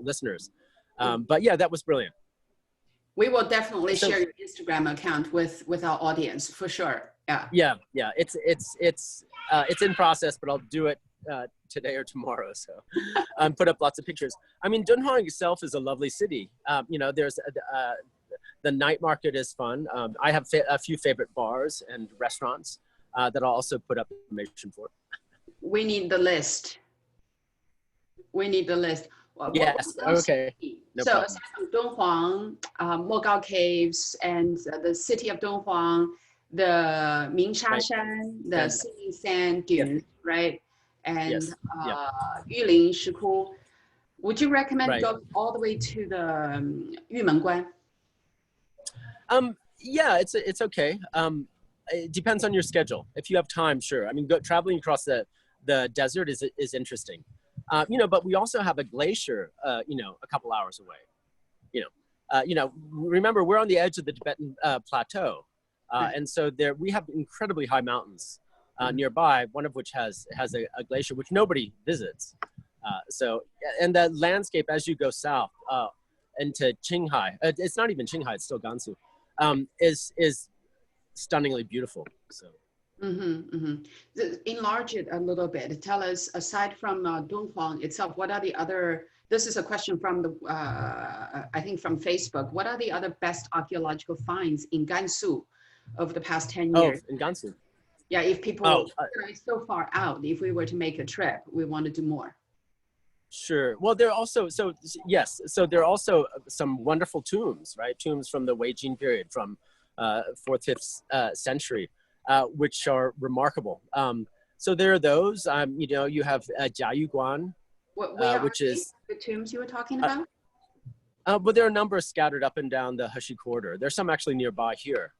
listeners. But yeah, that was brilliant. We will definitely share your Instagram account with our audience for sure. Yeah. Yeah. It's in process, but I'll do it today or tomorrow. So put up lots of pictures. I mean, Dunhuang itself is a lovely city. There's the night market is fun. I have a few favorite bars and restaurants that I'll also put up information for. We need the list. Yes. Okay. No so problem. aside from Dunhuang, Mogao Caves, and the city of Dunhuang, the Mingsha Shan, the Singing Sand Dunes, right? And Yulin Shiku. Would you recommend go all the way to the Yumenguan? Yeah, it's okay. It depends on your schedule. If you have time, sure. I mean, traveling across the desert is interesting. But we also have a glacier, a couple hours away. Remember, we're on the edge of the Tibetan plateau. And so we have incredibly high mountains nearby, one of which has a glacier, which nobody visits. And the landscape as you go south into Qinghai, it's not even Qinghai, it's still Gansu, is stunningly beautiful. So. Enlarge it a little bit. Tell us, aside from Dunhuang itself, what are the other, this is a question from I think from Facebook, what are the other best archaeological finds in Gansu over the past 10 years? Oh, in Gansu. Yeah, if people are so far out, if we were to make a trip, we want to do more. Sure. Well, there are also, so there are also some wonderful tombs, right? Tombs from the Weijin period, from 4th, 5th century. Which are remarkable. So there are those. You have Jiayu Guan, which is the tombs you were talking about. But there are a number scattered up and down the Heshi corridor. There's some actually nearby here.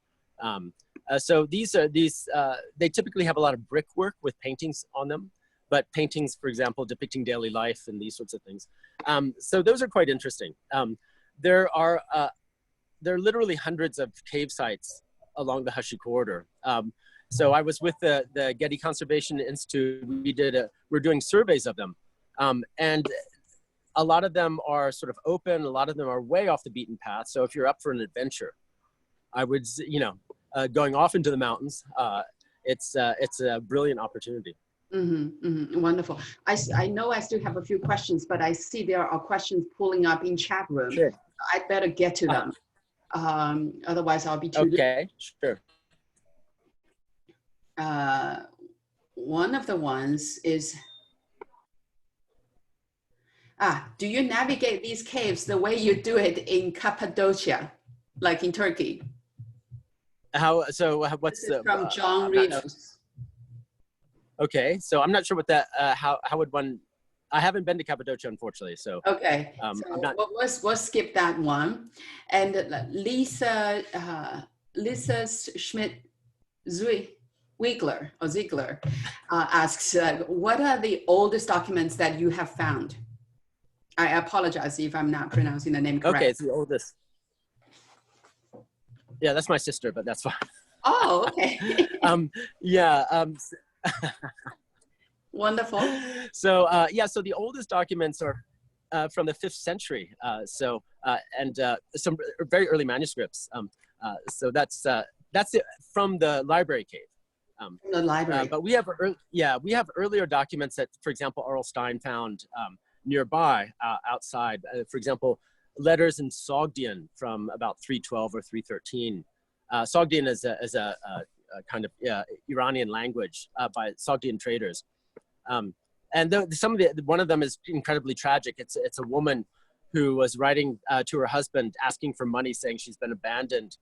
So they typically have a lot of brickwork with paintings on them, but paintings, for example, depicting daily life and these sorts of things. So those are quite interesting. There are literally hundreds of cave sites along the Heshi corridor. So I was with the Getty Conservation Institute. We're doing surveys of them. And a lot of them are sort of open. A lot of them are way off the beaten path. So if you're up for an adventure, I would, going off into the mountains, it's a brilliant opportunity. Wonderful. I know I still have a few questions, but I see there are questions pulling up in chat room. Sure. I'd better get to them. Otherwise I'll be too okay. Sure. One of the ones is, do you navigate these caves the way you do it in Cappadocia, like in Turkey? What's the from John Rios? Okay, so I'm not sure what that. How would one? I haven't been to Cappadocia, unfortunately. So okay, so we'll skip that one. And Lisa Schmid Ziegler asks, what are the oldest documents that you have found? I apologize if I'm not pronouncing the name correct. Okay, it's the oldest. Yeah, that's my sister, but that's fine. Oh, okay. Wonderful. So so the oldest documents are from the 5th century. And some very early manuscripts. So that's it from the library cave. The library. But we have earlier documents that, for example, Arl Stein found nearby outside. For example, letters in Sogdian from about 312 or 313. Sogdian is a kind of Iranian language by Sogdian traders. And one of them is incredibly tragic. It's a woman who was writing to her husband asking for money, saying she's been abandoned,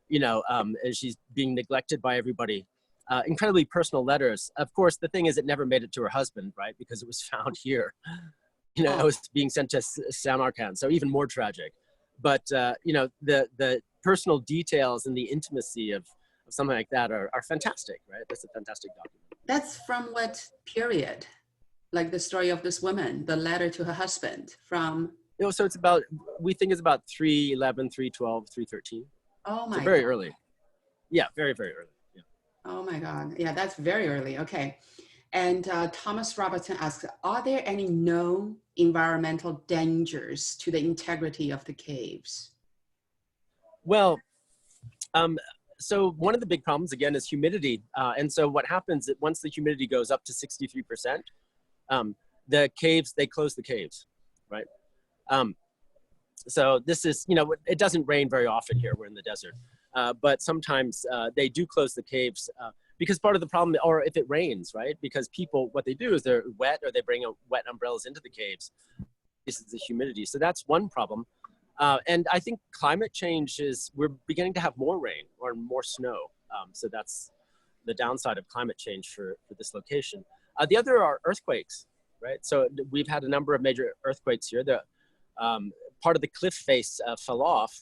you know, and she's being neglected by everybody. Incredibly personal letters. Of course, the thing is, it never made it to her husband, right? Because it was found here. You know, it was being sent to Samarkand, so even more tragic. But you know, the personal details and the intimacy of something like that are fantastic, right? That's a fantastic document. That's from what period? Like the story of this woman, the letter to her husband from... You know, so it's about, we think it's about 311, 312, 313. Oh my So very God. early. Yeah, very, very early. Yeah. Oh my God. Yeah, that's very early. Okay. And Thomas Robertson asks, are there any known environmental dangers to the integrity of the caves? Well, so one of the big problems, again, is humidity. And so what happens is once the humidity goes up to 63%, the caves, they close the caves, right? So this is, you know, it doesn't rain very often here. We're in the desert. But sometimes they do close the caves because part of the problem, or if it rains, right? Because people, what they do is they're wet or they bring wet umbrellas into the caves. This is the humidity. So that's one problem. And I think climate change is, we're beginning to have more rain or more snow. So that's the downside of climate change for this location. The other are earthquakes, right? So we've had a number of major earthquakes here. The part of the cliff face fell off.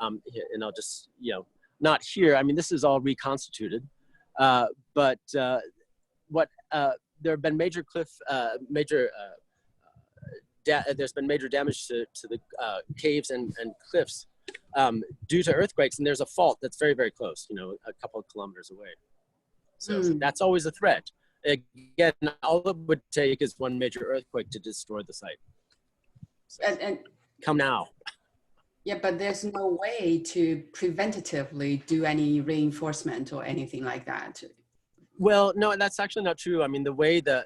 And I'll just, you know, not here. I mean, this is all reconstituted. But there have been major there's been major damage to the caves and cliffs due to earthquakes, and there's a fault that's very, very close, you know, a couple of kilometers away. So that's always a threat. Again, all it would take is one major earthquake to destroy the site. So, and come now. Yeah, but there's no way to preventatively do any reinforcement or anything like that. Well, no, that's actually not true. I mean, the way the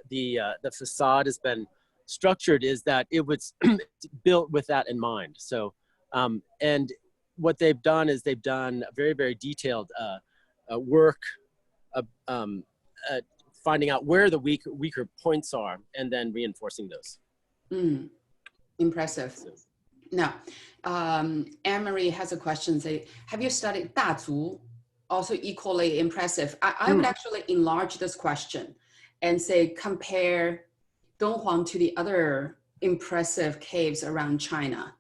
facade has been structured is that it was built with that in mind. So, and what they've done is they've done very, very detailed work finding out where the weaker points are and then reinforcing those. Impressive. So, now, Anne-Marie has a question. Say, have you studied Dazhu? Also equally impressive. I would actually enlarge this question and say compare Donghuang to the other impressive caves around China.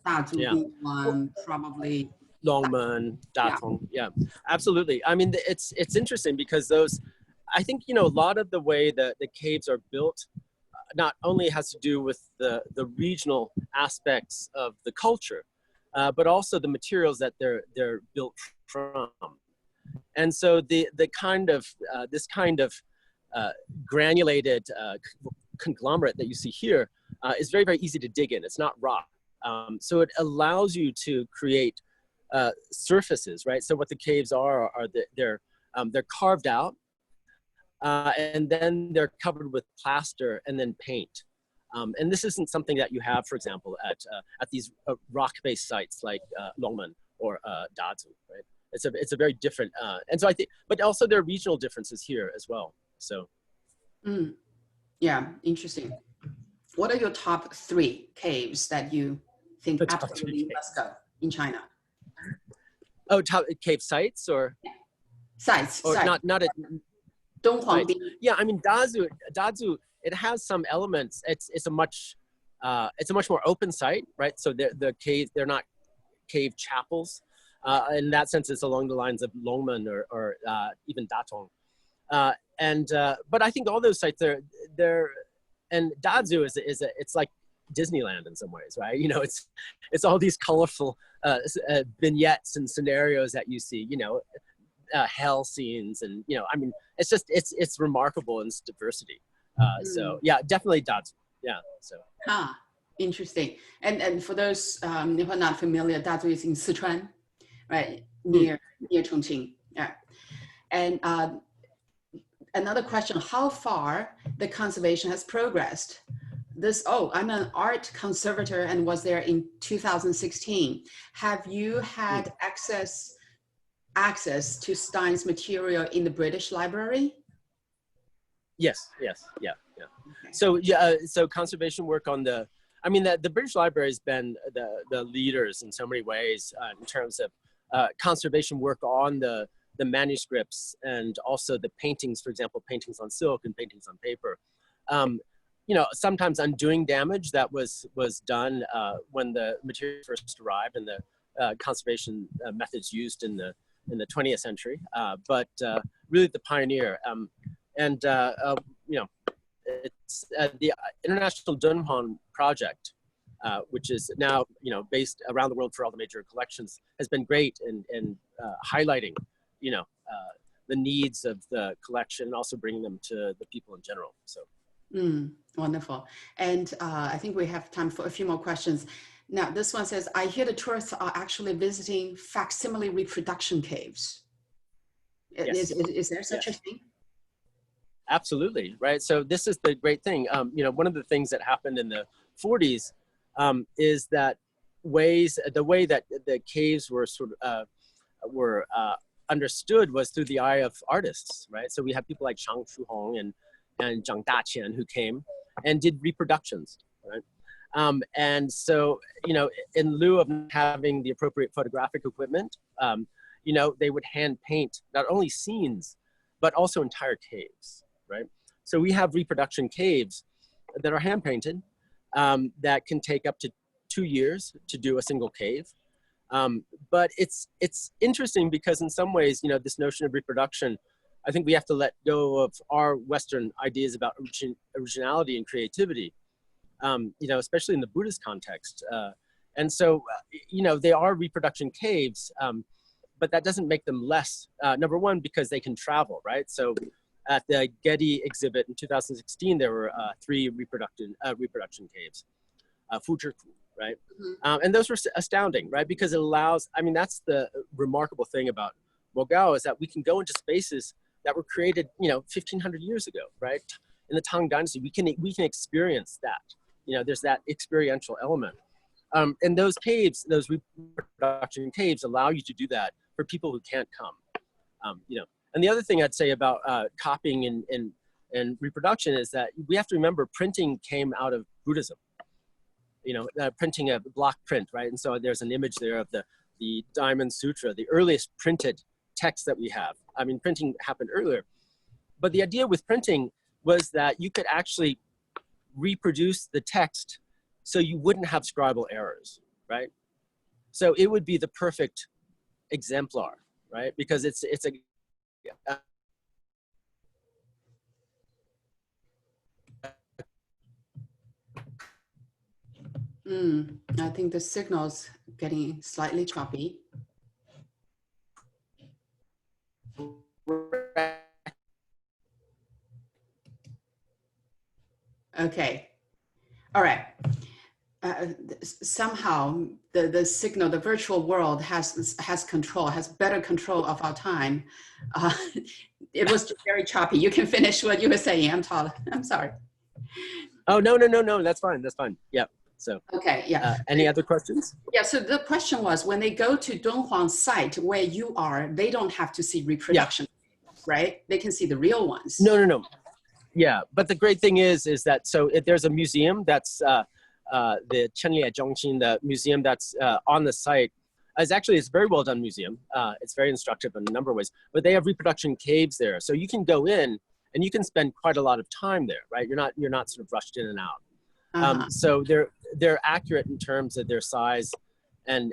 Dazhu being one, probably. Longmen, Datong, yeah, absolutely. I mean, it's interesting because those, I think, you know, a lot of the way that the caves are built not only has to do with the regional aspects of the culture, but also the materials that they're built from. And so the kind of this kind of granulated conglomerate that you see here is very, very easy to dig in. It's not rock, so it allows you to create surfaces, right? So what the caves are they're carved out. And then they're covered with plaster and then paint. And this isn't something that you have, for example, at these rock-based sites like Longmen or Dazhu, right? It's a very different, and so I think, but also there are regional differences here as well, so. Yeah, interesting. What are your top 3 caves that you think absolutely must go in China? Oh, top cave sites or? Sites, or sites. not Donghuang being... Yeah, I mean, Dazhu, it has some elements. It's a much more open site, right? So the caves, they're not cave chapels. In that sense, it's along the lines of Longmen or even Datong. But I think all those sites, and Dazhu it's like Disneyland in some ways, right? You know, it's all these colorful vignettes and scenarios that you see, you know, hell scenes, and, you know, I mean, it's remarkable in its diversity. So yeah, definitely Dazhu. Yeah. So. Interesting. And for those who are not familiar, Dazhu is in Sichuan, right, near Chongqing. Yeah. And another question: how far the conservation has progressed? I'm an art conservator and was there in 2016. Have you had access to Stein's material in the British Library? Yes. Yeah. Okay. So so conservation work on the I mean, the British Library has been the leaders in so many ways in terms of conservation work on the manuscripts and also the paintings, for example, paintings on silk and paintings on paper. You know, sometimes undoing damage that was done when the material first arrived and the conservation methods used in the 20th century, but really the pioneer. You know, it's the International Dunhuang Project, which is now, you know, based around the world for all the major collections, has been great in highlighting, you know, the needs of the collection and also bringing them to the people in general. So. Wonderful. And I think we have time for a few more questions. Now, this one says, I hear the tourists are actually visiting facsimile reproduction caves. Yes. Is there such a thing? Absolutely, right? So this is the great thing. You know, one of the things that happened in the 40s is that the way that the caves were sort of understood was through the eye of artists, right? So we have people like Shang Shuhong and Zhang Daqian who came and did reproductions, right? And so, you know, in lieu of having the appropriate photographic equipment, you know, they would hand paint not only scenes, but also entire caves, right? So we have reproduction caves that are hand painted that can take up to 2 years to do a single cave. But it's interesting because in some ways, you know, this notion of reproduction, I think we have to let go of our Western ideas about originality and creativity, you know, especially in the Buddhist context. And so, you know, they are reproduction caves, but that doesn't make them less, number one, because they can travel, right? So at the Getty exhibit in 2016, there were 3 reproduction caves, Fuzhiku, right? And those were astounding, right? Because it allows, I mean, that's the remarkable thing about Mogao, is that we can go into spaces that were created, you know, 1500 years ago, right? In the Tang Dynasty, we can experience that. You know, there's that experiential element. And those caves, those reproduction caves allow you to do that for people who can't come, you know. And the other thing I'd say about copying and reproduction is that we have to remember printing came out of Buddhism. You know, printing a block print, right? And so there's an image there of the Diamond Sutra, the earliest printed text that we have. I mean, printing happened earlier. But the idea with printing was that you could actually reproduce the text so you wouldn't have scribal errors, right? So it would be the perfect exemplar, right? Because it's a I think the signal's getting slightly choppy. Okay. All right. Somehow the signal, the virtual world has better control of our time. It was just very choppy. You can finish what you were saying. I'm sorry. Oh, no, that's fine. That's fine. Yeah. So, okay, yeah. Any other questions? Yeah, so the question was, when they go to Dunhuang's site where you are, they don't have to see reproduction, right? They can see the real ones. No. Yeah, but the great thing is that, so there's a museum that's the Chenlie Zhongqin, the museum that's on the site. It's a very well done museum. It's very instructive in a number of ways, but they have reproduction caves there. So you can go in and you can spend quite a lot of time there, right? You're not sort of rushed in and out. So they're accurate in terms of their size and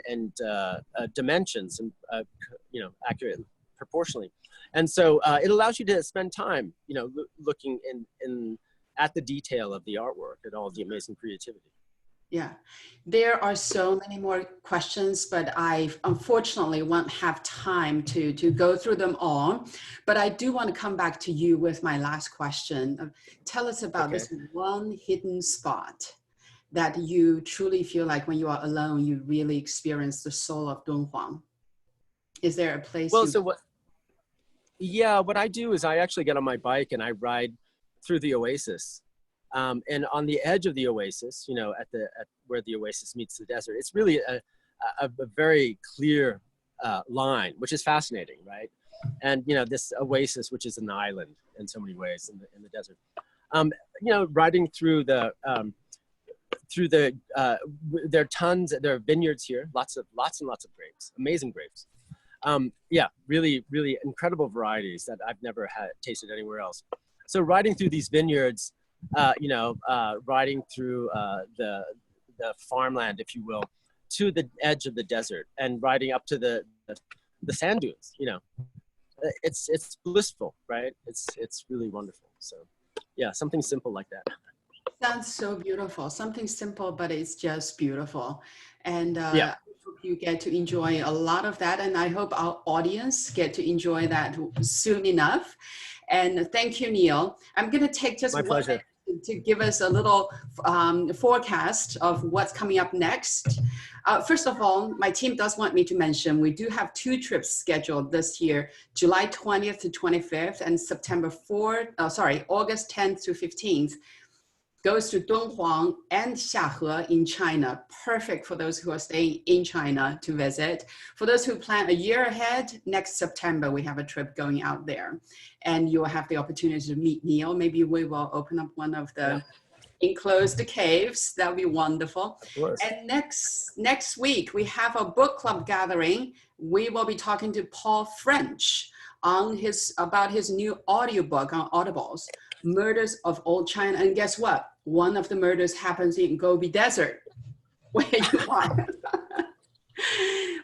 dimensions, and you know, accurate proportionally. And so it allows you to spend time, you know, looking at the detail of the artwork and all the amazing creativity. Yeah, there are so many more questions, but I unfortunately won't have time to go through them all. But I do want to come back to you with my last question. Tell us about this one hidden spot that you truly feel like when you are alone, you really experience the soul of Dunhuang. Is there a place? Well, so what I do is I actually get on my bike and I ride through the oasis. And on the edge of the oasis, you know, at where the oasis meets the desert, it's really a very clear line, which is fascinating, right? And you know, this oasis, which is an island in so many ways in the desert, you know, riding through through the, there are vineyards here, lots and lots of grapes, amazing grapes. Yeah, really, really incredible varieties that I've never tasted anywhere else. So riding through these vineyards, riding through the farmland, if you will, to the edge of the desert, and riding up to the sand dunes, it's blissful, right? It's really wonderful. So yeah, something simple like that. Sounds so beautiful. Something simple, but it's just beautiful. And Yeah. I hope you get to enjoy a lot of that. And I hope our audience get to enjoy that soon enough. And thank you, Neil. I'm going to take just My pleasure. to give us a little forecast of what's coming up next. First of all, my team does want me to mention, we do have 2 trips scheduled this year, July 20th to 25th and August 10th to 15th. Goes to Dunhuang and Xiahe in China. Perfect for those who are staying in China to visit. For those who plan a year ahead, next September, we have a trip going out there. And you will have the opportunity to meet Neil. Maybe we will open up one of the enclosed caves. That would be wonderful. Of course. And next week, we have a book club gathering. We will be talking to Paul French about his new audiobook on Audibles, Murders of Old China. And guess what? One of the murders happens in Gobi Desert, where you are.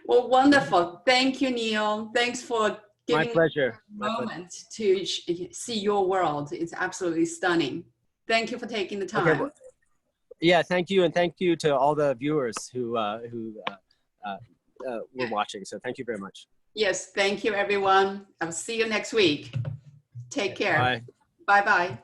Well, wonderful. Thank you, Neil. Thanks for giving My pleasure. a moment to see your world. It's absolutely stunning. Thank you for taking the time. Okay, well, yeah, thank you. And thank you to all the viewers who were watching. So thank you very much. Yes, thank you, everyone. I'll see you next week. Take care. Bye. Bye-bye.